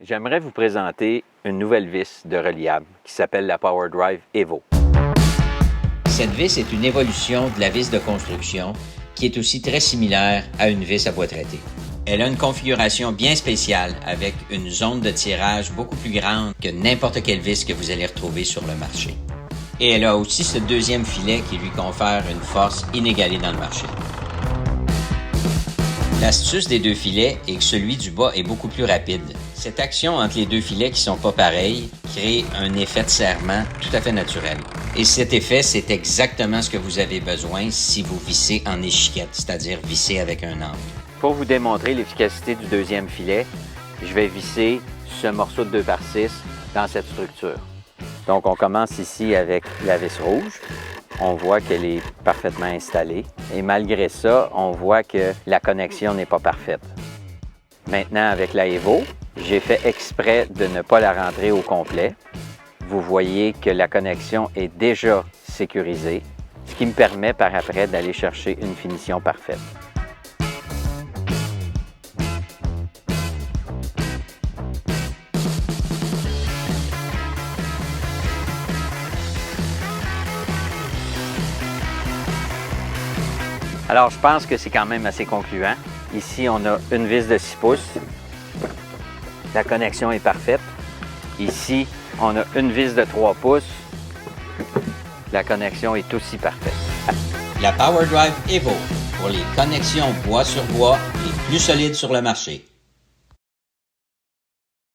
J'aimerais vous présenter une nouvelle vis de reliable qui s'appelle la PowerDrive Evo. Cette vis est une évolution de la vis de construction qui est aussi très similaire à une vis à bois traité. Elle a une configuration bien spéciale avec une zone de tirage beaucoup plus grande que n'importe quelle vis que vous allez retrouver sur le marché. Et elle a aussi ce deuxième filet qui lui confère une force inégalée dans le marché. L'astuce des deux filets est que celui du bas est beaucoup plus rapide. Cette action entre les deux filets qui sont pas pareils crée un effet de serrement tout à fait naturel. Et cet effet, c'est exactement ce que vous avez besoin si vous vissez en échiquette, c'est-à-dire visser avec un angle. Pour vous démontrer l'efficacité du deuxième filet, je vais visser ce morceau de 2x6 dans cette structure. Donc on commence ici avec la vis rouge. On voit qu'elle est parfaitement installée. Et malgré ça, on voit que la connexion n'est pas parfaite. Maintenant, avec la Evo, j'ai fait exprès de ne pas la rentrer au complet. Vous voyez que la connexion est déjà sécurisée, ce qui me permet par après d'aller chercher une finition parfaite. Alors, je pense que c'est quand même assez concluant. Ici, on a une vis de 6 pouces. La connexion est parfaite. Ici, on a une vis de 3 pouces. La connexion est aussi parfaite. La PowerDrive Evo pour les connexions bois sur bois les plus solides sur le marché.